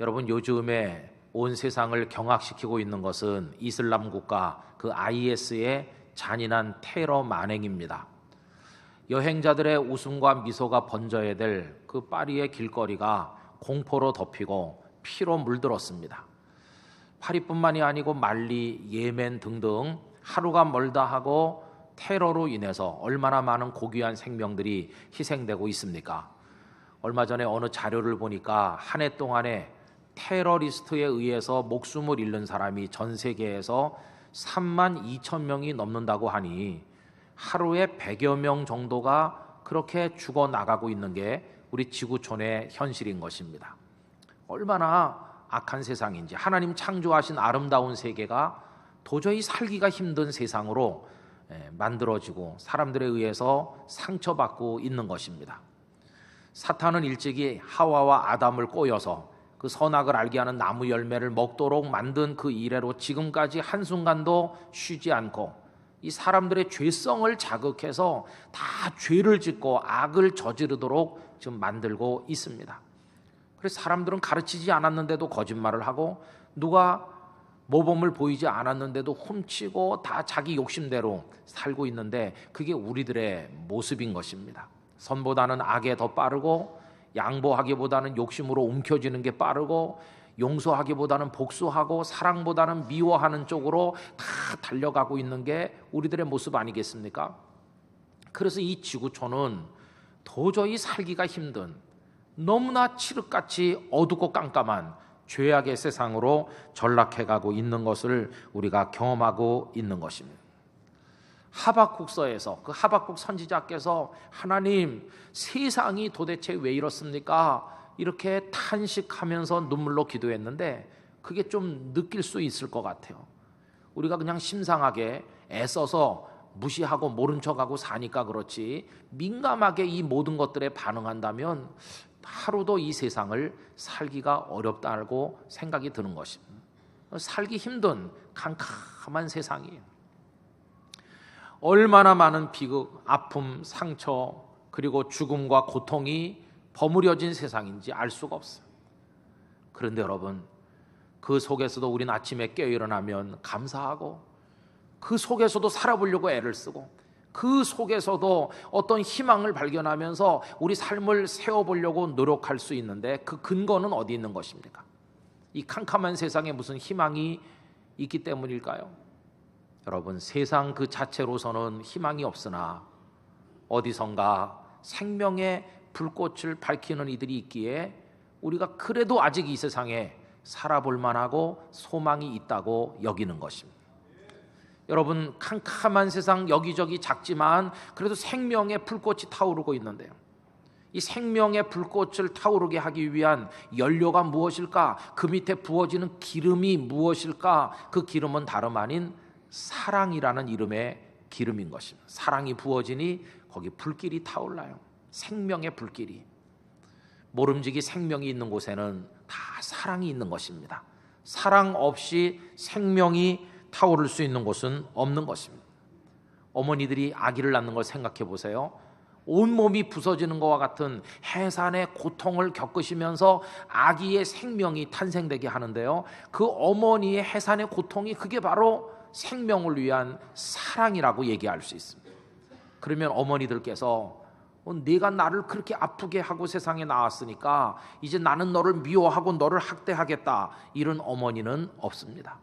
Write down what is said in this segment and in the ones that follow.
여러분, 요즘에 온 세상을 경악시키고 있는 것은 이슬람 국가 그 IS의 잔인한 테러 만행입니다. 여행자들의 웃음과 미소가 번져야 될 그 파리의 길거리가 공포로 덮이고 피로 물들었습니다. 파리뿐만이 아니고 말리, 예멘 등등 하루가 멀다 하고 테러로 인해서 얼마나 많은 고귀한 생명들이 희생되고 있습니까? 얼마 전에 어느 자료를 보니까 한 해 동안에 테러리스트에 의해서 목숨을 잃는 사람이 전 세계에서 3만 2천 명이 넘는다고 하니 하루에 100여 명 정도가 그렇게 죽어나가고 있는 게 우리 지구촌의 현실인 것입니다. 얼마나 악한 세상인지, 하나님 창조하신 아름다운 세계가 도저히 살기가 힘든 세상으로 만들어지고 사람들에 의해서 상처받고 있는 것입니다. 사탄은 일찍이 하와와 아담을 꼬여서 그 선악을 알게 하는 나무 열매를 먹도록 만든 그 이래로 지금까지 한순간도 쉬지 않고 이 사람들의 죄성을 자극해서 다 죄를 짓고 악을 저지르도록 지금 만들고 있습니다. 그래서 사람들은 가르치지 않았는데도 거짓말을 하고, 누가 모범을 보이지 않았는데도 훔치고 다 자기 욕심대로 살고 있는데, 그게 우리들의 모습인 것입니다. 선보다는 악에 더 빠르고, 양보하기보다는 욕심으로 움켜쥐는 게 빠르고, 용서하기보다는 복수하고, 사랑보다는 미워하는 쪽으로 다 달려가고 있는 게 우리들의 모습 아니겠습니까? 그래서 이 지구촌은 도저히 살기가 힘든, 너무나 칠흑같이 어둡고 깜깜한 죄악의 세상으로 전락해가고 있는 것을 우리가 경험하고 있는 것입니다. 하박국서에서 그 하박국 선지자께서 하나님, 세상이 도대체 왜 이렇습니까? 이렇게 탄식하면서 눈물로 기도했는데, 그게 좀 느낄 수 있을 것 같아요. 우리가 그냥 심상하게 애써서 무시하고 모른 척하고 사니까 그렇지, 민감하게 이 모든 것들에 반응한다면 하루도 이 세상을 살기가 어렵다고 생각이 드는 것입니다. 살기 힘든 캄캄한 세상이에요. 얼마나 많은 비극, 아픔, 상처, 그리고 죽음과 고통이 버무려진 세상인지 알 수가 없어요. 그런데 여러분, 그 속에서도 우린 아침에 깨어일어나면 감사하고, 그 속에서도 살아보려고 애를 쓰고, 그 속에서도 어떤 희망을 발견하면서 우리 삶을 세워보려고 노력할 수 있는데, 그 근거는 어디 있는 것입니까? 이 캄캄한 세상에 무슨 희망이 있기 때문일까요? 여러분, 세상 그 자체로서는 희망이 없으나 어디선가 생명의 불꽃을 밝히는 이들이 있기에 우리가 그래도 아직 이 세상에 살아볼 만하고 소망이 있다고 여기는 것입니다. 여러분, 캄캄한 세상 여기저기 작지만 그래도 생명의 불꽃이 타오르고 있는데요, 이 생명의 불꽃을 타오르게 하기 위한 연료가 무엇일까? 그 밑에 부어지는 기름이 무엇일까? 그 기름은 다름 아닌 사랑이라는 이름의 기름인 것입니다. 사랑이 부어지니 거기 불길이 타올라요. 생명의 불길이. 모름지기 생명이 있는 곳에는 다 사랑이 있는 것입니다. 사랑 없이 생명이 타오를 수 있는 곳은 없는 것입니다. 어머니들이 아기를 낳는 걸 생각해 보세요. 온몸이 부서지는 것과 같은 해산의 고통을 겪으시면서 아기의 생명이 탄생되게 하는데요, 그 어머니의 해산의 고통이 그게 바로 생명을 위한 사랑이라고 얘기할 수 있습니다. 그러면 어머니들께서 네가 나를 그렇게 아프게 하고 세상에 나왔으니까 이제 나는 너를 미워하고 너를 학대하겠다, 이런 어머니는 없습니다.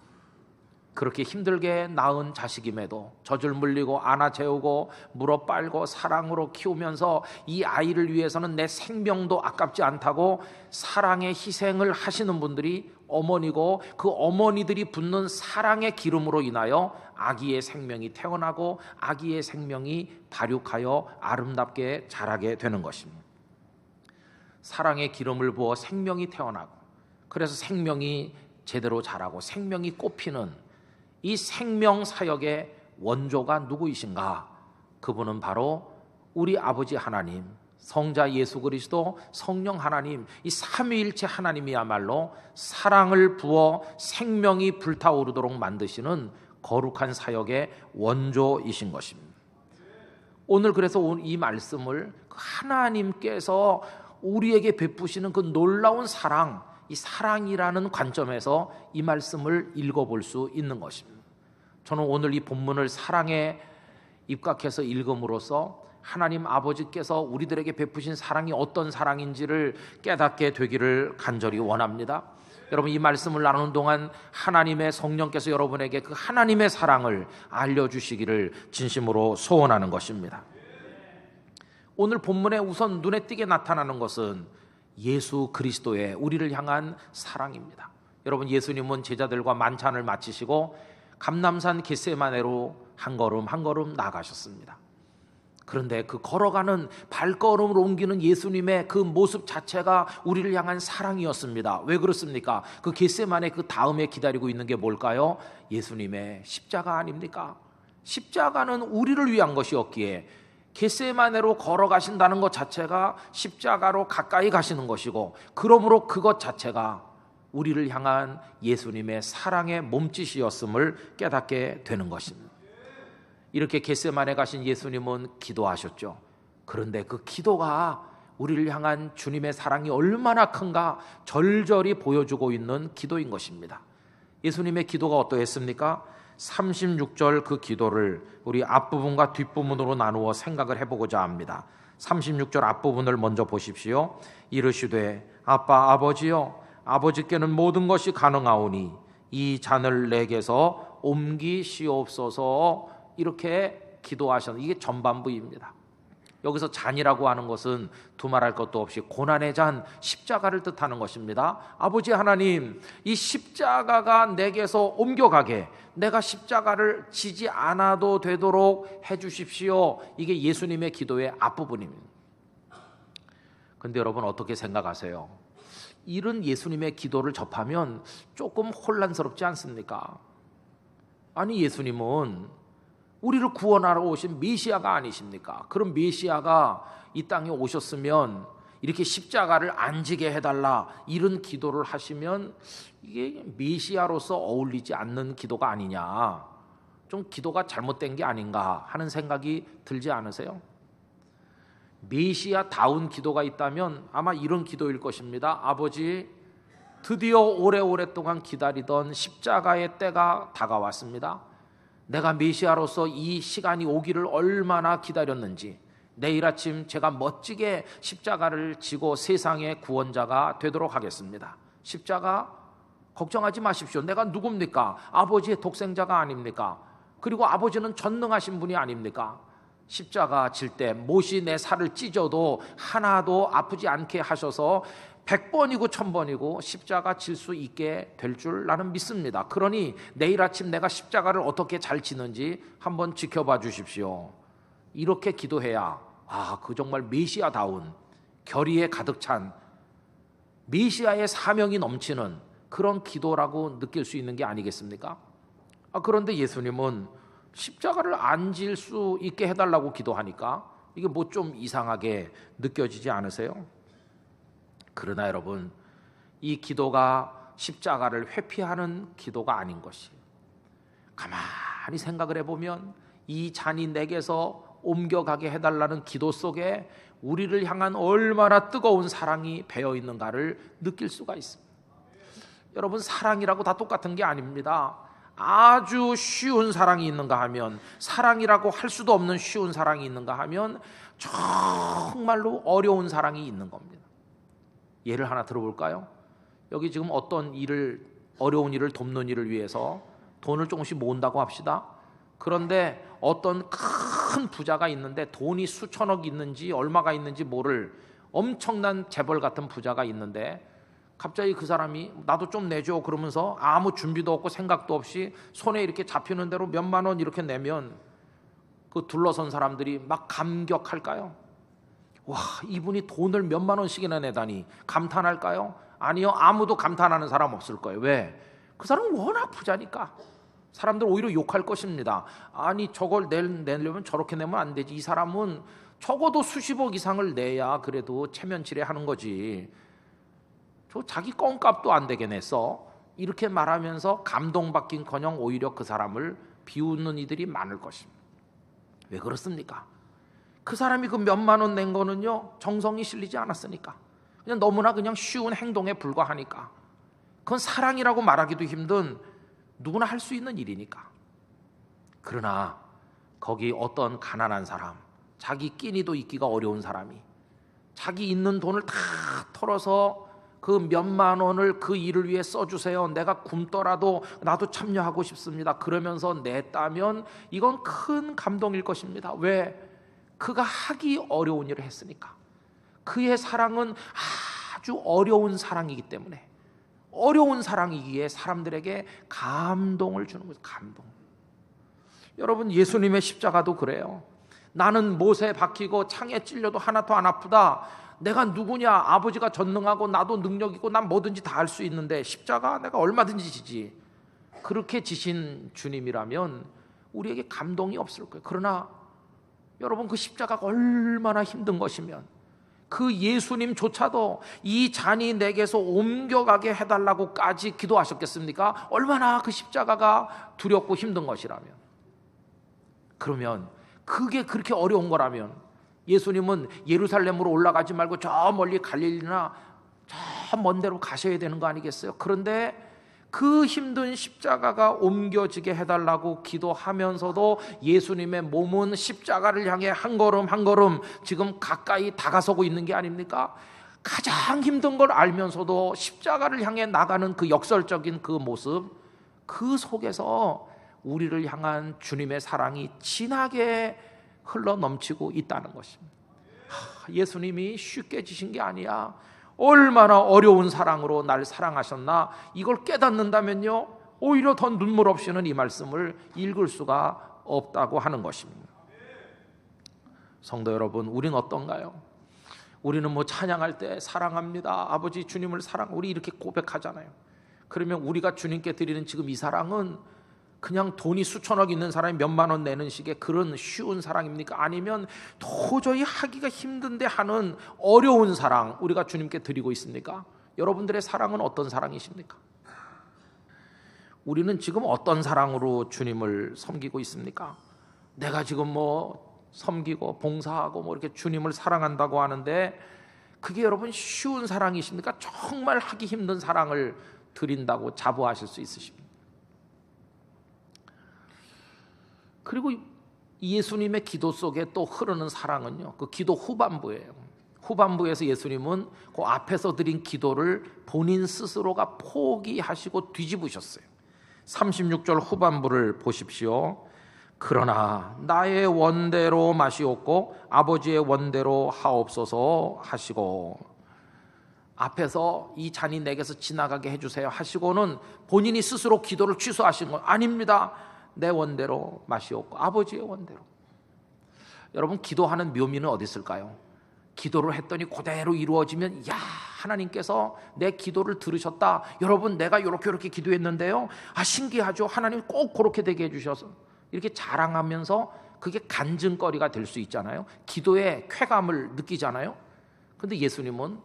그렇게 힘들게 낳은 자식임에도 젖을 물리고 안아 재우고 물어 빨고 사랑으로 키우면서 이 아이를 위해서는 내 생명도 아깝지 않다고 사랑의 희생을 하시는 분들이 어머니고, 그 어머니들이 붓는 사랑의 기름으로 인하여 아기의 생명이 태어나고 아기의 생명이 발육하여 아름답게 자라게 되는 것입니다. 사랑의 기름을 부어 생명이 태어나고, 그래서 생명이 제대로 자라고 생명이 꽃피는 이 생명 사역의 원조가 누구이신가? 그분은 바로 우리 아버지 하나님, 성자 예수 그리스도, 성령 하나님, 이 삼위일체 하나님이야말로 사랑을 부어 생명이 불타오르도록 만드시는 거룩한 사역의 원조이신 것입니다. 오늘 그래서 이 말씀을 하나님께서 우리에게 베푸시는 그 놀라운 사랑, 이 사랑이라는 관점에서 이 말씀을 읽어볼 수 있는 것입니다. 저는 오늘 이 본문을 사랑에 입각해서 읽음으로써 하나님 아버지께서 우리들에게 베푸신 사랑이 어떤 사랑인지를 깨닫게 되기를 간절히 원합니다. 여러분, 이 말씀을 나누는 동안 하나님의 성령께서 여러분에게 그 하나님의 사랑을 알려주시기를 진심으로 소원하는 것입니다. 오늘 본문에 우선 눈에 띄게 나타나는 것은 예수 그리스도의 우리를 향한 사랑입니다. 여러분, 예수님은 제자들과 만찬을 마치시고 감람산 겟세마네로 한 걸음 한 걸음 나가셨습니다. 그런데 그 걸어가는 발걸음을 옮기는 예수님의 그 모습 자체가 우리를 향한 사랑이었습니다. 왜 그렇습니까? 그 겟세마네 그 다음에 기다리고 있는 게 뭘까요? 예수님의 십자가 아닙니까? 십자가는 우리를 위한 것이었기에 겟세마네로 걸어가신다는 것 자체가 십자가로 가까이 가시는 것이고, 그러므로 그것 자체가 우리를 향한 예수님의 사랑의 몸짓이었음을 깨닫게 되는 것입니다. 이렇게 겟세마네 가신 예수님은 기도하셨죠. 그런데 그 기도가 우리를 향한 주님의 사랑이 얼마나 큰가 절절히 보여주고 있는 기도인 것입니다. 예수님의 기도가 어떠했습니까? 36절 그 기도를 우리 앞부분과 뒷부분으로 나누어 생각을 해보고자 합니다. 36절 앞부분을 먼저 보십시오. 이르시되 아빠 아버지여, 아버지께는 모든 것이 가능하오니 이 잔을 내게서 옮기시옵소서. 이렇게 기도하셨는데, 이게 전반부입니다. 여기서 잔이라고 하는 것은 두말할 것도 없이 고난의 잔, 십자가를 뜻하는 것입니다. 아버지 하나님, 이 십자가가 내게서 옮겨가게, 내가 십자가를 지지 않아도 되도록 해주십시오. 이게 예수님의 기도의 앞부분입니다. 그런데 여러분, 어떻게 생각하세요? 이런 예수님의 기도를 접하면 조금 혼란스럽지 않습니까? 아니, 예수님은 우리를 구원하러 오신 메시아가 아니십니까? 그럼 메시아가 이 땅에 오셨으면 이렇게 십자가를 안 지게 해달라, 이런 기도를 하시면 이게 메시아로서 어울리지 않는 기도가 아니냐, 좀 기도가 잘못된 게 아닌가 하는 생각이 들지 않으세요? 메시아다운 기도가 있다면 아마 이런 기도일 것입니다. 아버지, 드디어 오래오랫동안 기다리던 십자가의 때가 다가왔습니다. 내가 메시아로서 이 시간이 오기를 얼마나 기다렸는지, 내일 아침 제가 멋지게 십자가를 지고 세상의 구원자가 되도록 하겠습니다. 십자가 걱정하지 마십시오. 내가 누굽니까? 아버지의 독생자가 아닙니까? 그리고 아버지는 전능하신 분이 아닙니까? 십자가 질 때 못이 내 살을 찢어도 하나도 아프지 않게 하셔서 100번이고 1000번이고 십자가 질 수 있게 될 줄 나는 믿습니다. 그러니 내일 아침 내가 십자가를 어떻게 잘 지는지 한번 지켜봐 주십시오. 이렇게 기도해야 그 정말 메시아다운, 결의에 가득 찬 메시아의 사명이 넘치는 그런 기도라고 느낄 수 있는 게 아니겠습니까? 그런데 예수님은 십자가를 안 질 수 있게 해달라고 기도하니까 이게 뭐 좀 이상하게 느껴지지 않으세요? 그러나 여러분, 이 기도가 십자가를 회피하는 기도가 아닌 것이, 가만히 생각을 해보면 이 잔이 내게서 옮겨가게 해달라는 기도 속에 우리를 향한 얼마나 뜨거운 사랑이 배어 있는가를 느낄 수가 있습니다. 여러분, 사랑이라고 다 똑같은 게 아닙니다. 아주 쉬운 사랑이 있는가 하면, 사랑이라고 할 수도 없는 쉬운 사랑이 있는가 하면 정말로 어려운 사랑이 있는 겁니다. 예를 하나 들어볼까요? 여기 지금 어떤 일을, 어려운 일을 돕는 일을 위해서 돈을 조금씩 모은다고 합시다. 그런데 어떤 큰 부자가 있는데 돈이 수천억 있는지 얼마가 있는지 모를 엄청난 재벌 같은 부자가 있는데, 갑자기 그 사람이 나도 좀 내줘 그러면서 아무 준비도 없고 생각도 없이 손에 이렇게 잡히는 대로 몇만 원 이렇게 내면 그 둘러선 사람들이 막 감격할까요? 와, 이분이 돈을 몇만 원씩이나 내다니 감탄할까요? 아니요, 아무도 감탄하는 사람 없을 거예요. 왜? 그 사람은 워낙 부자니까. 사람들 오히려 욕할 것입니다. 아니, 저걸 내려면 저렇게 내면 안 되지. 이 사람은 적어도 수십억 이상을 내야 그래도 체면치레하는 거지. 저 자기 껌값도 안 되게 냈어. 이렇게 말하면서 감동받긴커녕 오히려 그 사람을 비웃는 이들이 많을 것입니다. 왜 그렇습니까? 그 사람이 그 몇만 원 낸 거는요, 정성이 실리지 않았으니까, 그냥 너무나 그냥 쉬운 행동에 불과하니까. 그건 사랑이라고 말하기도 힘든 누구나 할 수 있는 일이니까. 그러나 거기 어떤 가난한 사람, 자기 끼니도 있기가 어려운 사람이 자기 있는 돈을 다 털어서 그 몇만 원을 그 일을 위해 써주세요, 내가 굶더라도 나도 참여하고 싶습니다, 그러면서 냈다면 이건 큰 감동일 것입니다. 왜? 그가 하기 어려운 일을 했으니까. 그의 사랑은 아주 어려운 사랑이기 때문에, 어려운 사랑이기에 사람들에게 감동을 주는 거죠. 감동. 여러분, 예수님의 십자가도 그래요. 나는 못에 박히고 창에 찔려도 하나도 안 아프다, 내가 누구냐, 아버지가 전능하고 나도 능력 있고 난 뭐든지 다 할 수 있는데 십자가 내가 얼마든지 지지, 그렇게 지신 주님이라면 우리에게 감동이 없을 거예요. 그러나 여러분, 그 십자가가 얼마나 힘든 것이면 그 예수님조차도 이 잔이 내게서 옮겨가게 해달라고까지 기도하셨겠습니까? 얼마나 그 십자가가 두렵고 힘든 것이라면. 그러면 그게 그렇게 어려운 거라면 예수님은 예루살렘으로 올라가지 말고 저 멀리 갈릴리나 저 먼 데로 가셔야 되는 거 아니겠어요? 그런데 그 힘든 십자가가 옮겨지게 해달라고 기도하면서도 예수님의 몸은 십자가를 향해 한 걸음 한 걸음 지금 가까이 다가서고 있는 게 아닙니까? 가장 힘든 걸 알면서도 십자가를 향해 나가는 그 역설적인 그 모습, 그 속에서 우리를 향한 주님의 사랑이 진하게 흘러 넘치고 있다는 것입니다. 예수님이 쉽게 지신 게 아니야. 얼마나 어려운 사랑으로 날 사랑하셨나, 이걸 깨닫는다면요, 오히려 더 눈물 없이는 이 말씀을 읽을 수가 없다고 하는 것입니다. 성도 여러분, 우리는 어떤가요? 우리는 뭐 찬양할 때 사랑합니다, 아버지 주님을 사랑, 우리 이렇게 고백하잖아요. 그러면 우리가 주님께 드리는 지금 이 사랑은 그냥 돈이 수천억 있는 사람이 몇만 원 내는 식의 그런 쉬운 사랑입니까? 아니면 도저히 하기가 힘든데 하는 어려운 사랑 우리가 주님께 드리고 있습니까? 여러분들의 사랑은 어떤 사랑이십니까? 우리는 지금 어떤 사랑으로 주님을 섬기고 있습니까? 내가 지금 뭐 섬기고 봉사하고 뭐 이렇게 주님을 사랑한다고 하는데 그게 여러분 쉬운 사랑이십니까? 정말 하기 힘든 사랑을 드린다고 자부하실 수 있으십니까? 그리고 예수님의 기도 속에 또 흐르는 사랑은요, 그 기도 후반부예요. 후반부에서 예수님은 그 앞에서 드린 기도를 본인 스스로가 포기하시고 뒤집으셨어요. 36절 후반부를 보십시오. 그러나 나의 원대로 마시옵고 아버지의 원대로 하옵소서 하시고, 앞에서 이 잔이 내게서 지나가게 해주세요 하시고는 본인이 스스로 기도를 취소하신 건 아닙니다. 내 원대로 마시옵고 아버지의 원대로. 여러분, 기도하는 묘미는 어디 있을까요? 기도를 했더니 그대로 이루어지면, 야, 하나님께서 내 기도를 들으셨다, 여러분 내가 이렇게 기도했는데요, 아 신기하죠, 하나님 꼭 그렇게 되게 해주셔서, 이렇게 자랑하면서 그게 간증거리가 될 수 있잖아요. 기도의 쾌감을 느끼잖아요. 근데 예수님은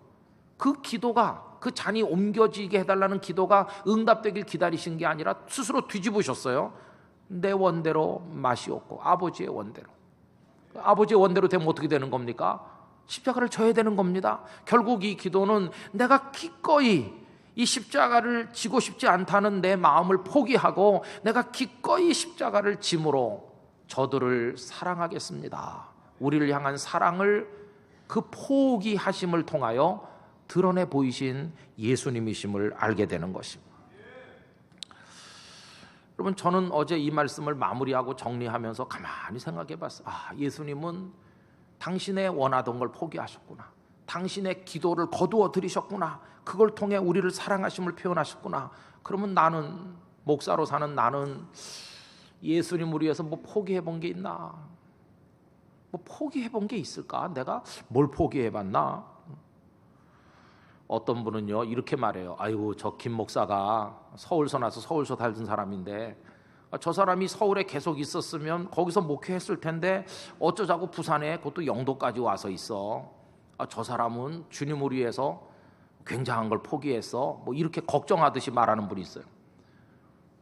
그 기도가, 그 잔이 옮겨지게 해달라는 기도가 응답되길 기다리신 게 아니라 스스로 뒤집으셨어요. 내 원대로 마시옵고 아버지의 원대로. 아버지의 원대로 되면 어떻게 되는 겁니까? 십자가를 져야 되는 겁니다. 결국 이 기도는 내가 기꺼이 이 십자가를 지고 싶지 않다는 내 마음을 포기하고 내가 기꺼이 십자가를 짐으로 저들을 사랑하겠습니다, 우리를 향한 사랑을, 그 포기하심을 통하여 드러내 보이신 예수님이심을 알게 되는 것입니다. 여러분, 저는 어제 이 말씀을 마무리하고 정리하면서 가만히 생각해 봤어요. 아, 예수님은 당신의 원하던 걸 포기하셨구나, 당신의 기도를 거두어 들이셨구나, 그걸 통해 우리를 사랑하심을 표현하셨구나. 그러면 나는, 목사로 사는 나는 예수님을 위해서 뭐 포기해 본 게 있나? 뭐 포기해 본 게 있을까? 내가 뭘 포기해 봤나? 어떤 분은요 이렇게 말해요. 아이고, 저 김 목사가 서울서 나서 서울서 살던 사람인데 저 사람이 서울에 계속 있었으면 거기서 목회했을 텐데 어쩌자고 부산에, 그것도 영도까지 와서 있어. 저 사람은 주님을 위해서 굉장한 걸 포기했어, 뭐 이렇게 걱정하듯이 말하는 분이 있어요.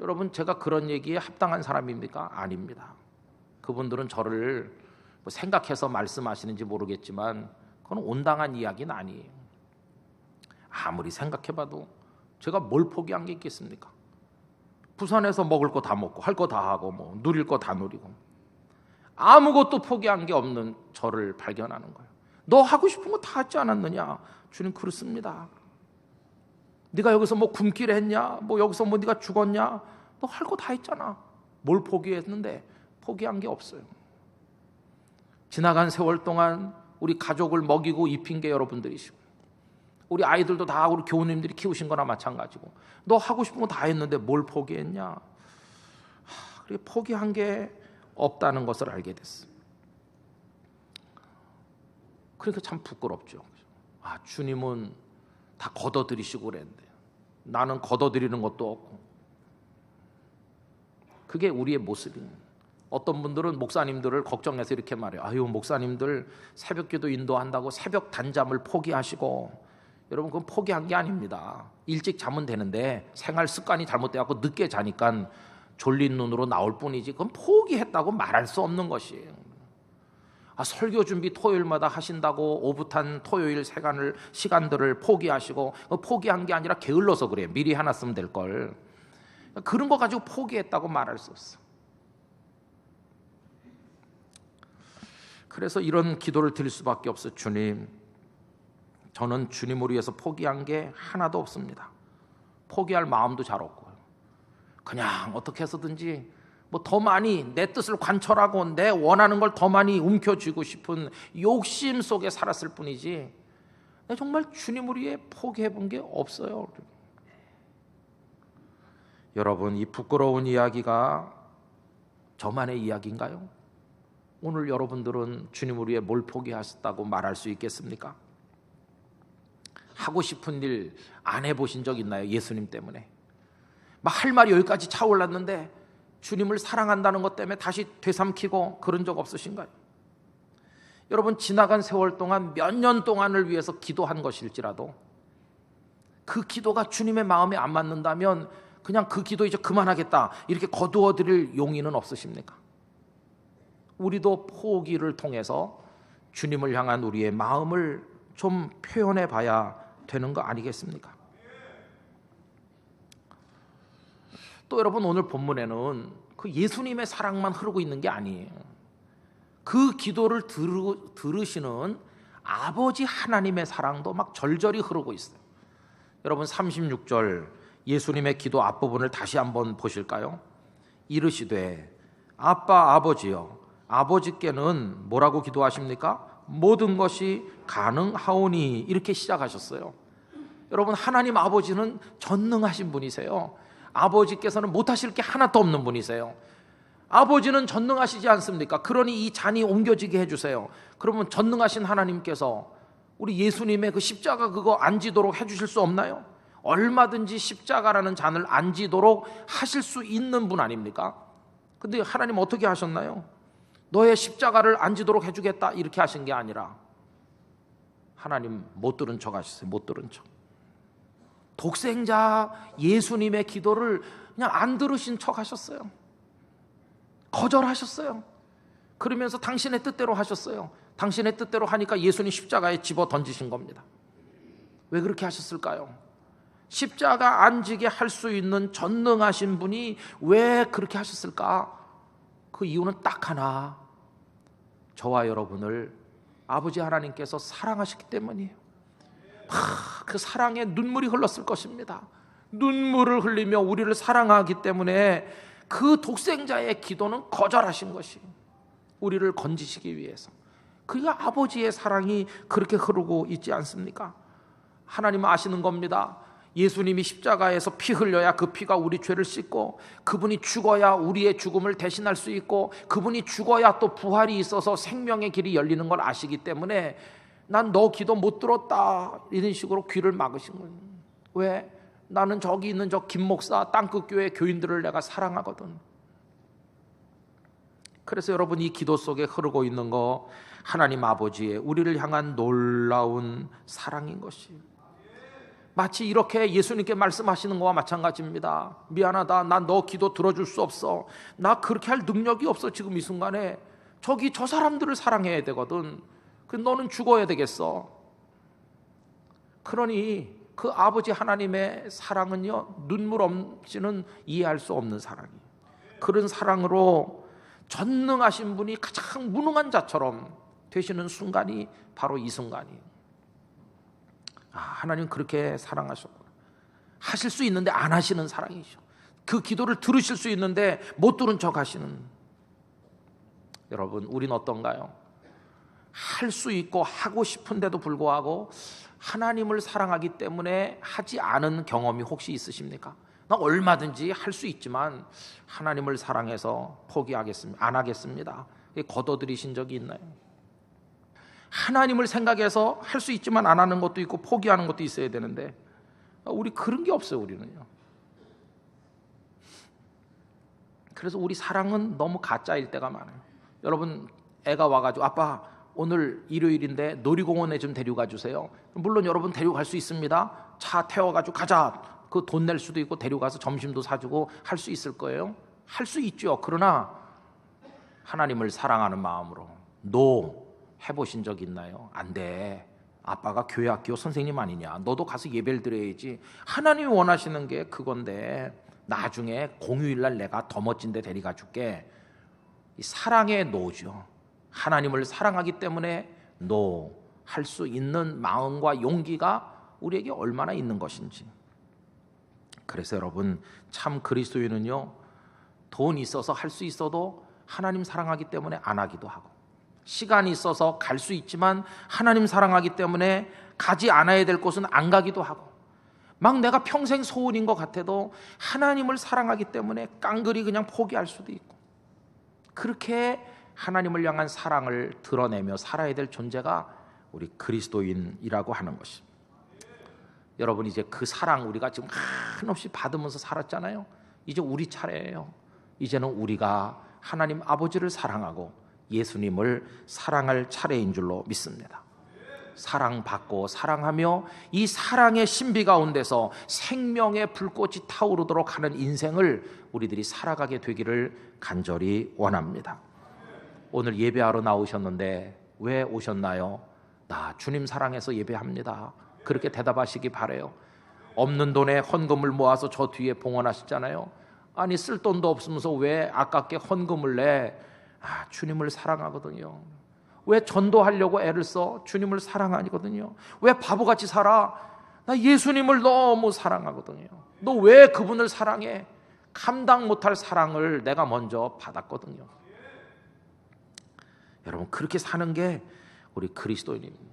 여러분, 제가 그런 얘기에 합당한 사람입니까? 아닙니다. 그분들은 저를 뭐 생각해서 말씀하시는지 모르겠지만 그건 온당한 이야기는 아니에요. 아무리 생각해봐도 제가 뭘 포기한 게 있겠습니까? 부산에서 먹을 거 다 먹고 할 거 다 하고 뭐 누릴 거 다 누리고 아무것도 포기한 게 없는 저를 발견하는 거예요. 너 하고 싶은 거 다 하지 않았느냐? 주님, 그렇습니다. 네가 여기서 뭐 굶기를 했냐? 뭐 여기서 뭐 네가 죽었냐? 너 할 거 다 했잖아. 뭘 포기했는데? 포기한 게 없어요. 지나간 세월 동안 우리 가족을 먹이고 입힌 게 여러분들이시고, 우리 아이들도 다 우리 교우님들이 키우신 거나 마찬가지고, 너 하고 싶은 거 다 했는데 뭘 포기했냐? 그렇게 포기한 게 없다는 것을 알게 됐어요. 그러니까 참 부끄럽죠. 주님은 다 걷어들이시고 그랬는데 나는 걷어들이는 것도 없고. 그게 우리의 모습이에요. 어떤 분들은 목사님들을 걱정해서 이렇게 말해요. 아유, 목사님들 새벽기도 인도한다고 새벽 단잠을 포기하시고. 여러분, 그건 포기한 게 아닙니다. 일찍 자면 되는데 생활 습관이 잘못돼갖고 늦게 자니까 졸린 눈으로 나올 뿐이지 그건 포기했다고 말할 수 없는 것이에요. 설교 준비 토요일마다 하신다고 오붓한 토요일 시간들을 포기하시고, 포기한 게 아니라 게을러서 그래요. 미리 해놨으면 될 걸. 그런 거 가지고 포기했다고 말할 수 없어. 그래서 이런 기도를 드릴 수밖에 없어요. 주님, 저는 주님을 위해서 포기한 게 하나도 없습니다. 포기할 마음도 잘 없고요. 그냥 어떻게 해서든지 뭐 더 많이 내 뜻을 관철하고 내 원하는 걸 더 많이 움켜쥐고 싶은 욕심 속에 살았을 뿐이지 정말 주님을 위해 포기해 본 게 없어요. 여러분, 이 부끄러운 이야기가 저만의 이야기인가요? 오늘 여러분들은 주님을 위해 뭘 포기하셨다고 말할 수 있겠습니까? 하고 싶은 일 안 해보신 적 있나요? 예수님 때문에 막 할 말이 여기까지 차올랐는데 주님을 사랑한다는 것 때문에 다시 되삼키고 그런 적 없으신가요? 여러분, 지나간 세월 동안 몇 년 동안을 위해서 기도한 것일지라도 그 기도가 주님의 마음에 안 맞는다면 그냥 그 기도 이제 그만하겠다 이렇게 거두어 드릴 용의는 없으십니까? 우리도 포기를 통해서 주님을 향한 우리의 마음을 좀 표현해 봐야 되는 거 아니겠습니까? 또 여러분, 오늘 본문에는 그 예수님의 사랑만 흐르고 있는 게 아니에요. 그 기도를 들으시는 아버지 하나님의 사랑도 막 절절히 흐르고 있어요. 여러분, 36절 예수님의 기도 앞부분을 다시 한번 보실까요? 이르시되 아빠 아버지여, 아버지께는 뭐라고 기도하십니까? 모든 것이 가능하오니, 이렇게 시작하셨어요. 여러분, 하나님 아버지는 전능하신 분이세요. 아버지께서는 못하실 게 하나도 없는 분이세요. 아버지는 전능하시지 않습니까? 그러니 이 잔이 옮겨지게 해주세요. 그러면 전능하신 하나님께서 우리 예수님의 그 십자가 그거 안 지도록 해주실 수 없나요? 얼마든지 십자가라는 잔을 안 지도록 하실 수 있는 분 아닙니까? 근데 하나님 어떻게 하셨나요? 너의 십자가를 안 지도록 해주겠다 이렇게 하신 게 아니라 하나님 못 들은 척 하셨어요. 못 들은 척. 독생자 예수님의 기도를 그냥 안 들으신 척 하셨어요. 거절하셨어요. 그러면서 당신의 뜻대로 하셨어요. 당신의 뜻대로 하니까 예수님 십자가에 집어 던지신 겁니다. 왜 그렇게 하셨을까요? 십자가 안 지게 할 수 있는 전능하신 분이 왜 그렇게 하셨을까? 그 이유는 딱 하나, 저와 여러분을 아버지 하나님께서 사랑하셨기 때문이에요. 그 사랑에 눈물이 흘렀을 것입니다. 눈물을 흘리며 우리를 사랑하기 때문에 그 독생자의 기도는 거절하신 것이 우리를 건지시기 위해서. 그가 아버지의 사랑이 그렇게 흐르고 있지 않습니까? 하나님은 아시는 겁니다. 예수님이 십자가에서 피 흘려야 그 피가 우리 죄를 씻고, 그분이 죽어야 우리의 죽음을 대신할 수 있고, 그분이 죽어야 또 부활이 있어서 생명의 길이 열리는 걸 아시기 때문에 난 너 기도 못 들었다 이런 식으로 귀를 막으신 거예요. 왜? 나는 저기 있는 저 김 목사 땅끝교회 교인들을 내가 사랑하거든. 그래서 여러분, 이 기도 속에 흐르고 있는 거 하나님 아버지의 우리를 향한 놀라운 사랑인 것이에요. 마치 이렇게 예수님께 말씀하시는 거와 마찬가지입니다. 미안하다, 난 너 기도 들어줄 수 없어. 나 그렇게 할 능력이 없어. 지금 이 순간에 저기 저 사람들을 사랑해야 되거든. 그 너는 죽어야 되겠어. 그러니 그 아버지 하나님의 사랑은요, 눈물 없이는 이해할 수 없는 사랑이에요. 그런 사랑으로 전능하신 분이 가장 무능한 자처럼 되시는 순간이 바로 이 순간이에요. 하나님 그렇게 사랑하셨구나. 하실 수 있는데 안 하시는 사랑이죠. 그 기도를 들으실 수 있는데 못 들은 척 하시는. 여러분, 우린 어떤가요? 할 수 있고 하고 싶은데도 불구하고 하나님을 사랑하기 때문에 하지 않은 경험이 혹시 있으십니까? 나 얼마든지 할 수 있지만 하나님을 사랑해서 포기하겠습니다. 안 하겠습니다. 거둬들이신 적이 있나요? 하나님을 생각해서 할 수 있지만 안 하는 것도 있고 포기하는 것도 있어야 되는데 우리 그런 게 없어요. 우리는요. 그래서 우리 사랑은 너무 가짜일 때가 많아요. 여러분, 애가 와가지고 아빠 오늘 일요일인데 놀이공원에 좀 데려가 주세요. 물론 여러분 데려갈 수 있습니다. 차 태워가지고 가자. 그 돈 낼 수도 있고 데려가서 점심도 사주고 할 수 있을 거예요. 할 수 있죠. 그러나 하나님을 사랑하는 마음으로 노 해보신 적 있나요? 안 돼. 아빠가 교회 학교 선생님 아니냐. 너도 가서 예배를 드려야지. 하나님이 원하시는 게 그건데 나중에 공휴일날 내가 더 멋진 데 데려가 줄게. 이 사랑의 노죠. 하나님을 사랑하기 때문에 노 할 수 있는 마음과 용기가 우리에게 얼마나 있는 것인지. 그래서 여러분, 참 그리스도인은요, 돈 있어서 할 수 있어도 하나님 사랑하기 때문에 안 하기도 하고, 시간이 있어서 갈 수 있지만 하나님 사랑하기 때문에 가지 않아야 될 곳은 안 가기도 하고, 막 내가 평생 소원인 것 같아도 하나님을 사랑하기 때문에 깡그리 그냥 포기할 수도 있고, 그렇게 하나님을 향한 사랑을 드러내며 살아야 될 존재가 우리 그리스도인이라고 하는 것입니다. 여러분, 이제 그 사랑 우리가 지금 한없이 받으면서 살았잖아요. 이제 우리 차례예요. 이제는 우리가 하나님 아버지를 사랑하고 예수님을 사랑할 차례인 줄로 믿습니다. 사랑받고 사랑하며 이 사랑의 신비 가운데서 생명의 불꽃이 타오르도록 하는 인생을 우리들이 살아가게 되기를 간절히 원합니다. 오늘 예배하러 나오셨는데 왜 오셨나요? 나 주님 사랑해서 예배합니다. 그렇게 대답하시기 바라요. 없는 돈에 헌금을 모아서 저 뒤에 봉헌하시잖아요. 아니, 쓸 돈도 없으면서 왜 아깝게 헌금을 내? 주님을 사랑하거든요. 왜 전도하려고 애를 써? 주님을 사랑하거든요. 왜 바보같이 살아? 나 예수님을 너무 사랑하거든요. 너 왜 그분을 사랑해? 감당 못할 사랑을 내가 먼저 받았거든요. 여러분, 그렇게 사는 게 우리 그리스도인입니다.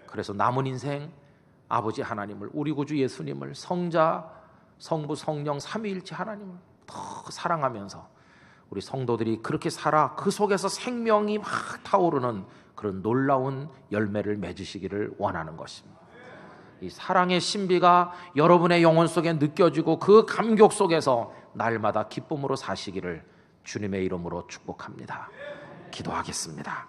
그래서 남은 인생 아버지 하나님을, 우리 구주 예수님을, 성자, 성부, 성령 삼위일체 하나님을 더 사랑하면서 우리 성도들이 그렇게 살아 그 속에서 생명이 막 타오르는 그런 놀라운 열매를 맺으시기를 원하는 것입니다. 이 사랑의 신비가 여러분의 영혼 속에 느껴지고 그 감격 속에서 날마다 기쁨으로 사시기를 주님의 이름으로 축복합니다. 기도하겠습니다.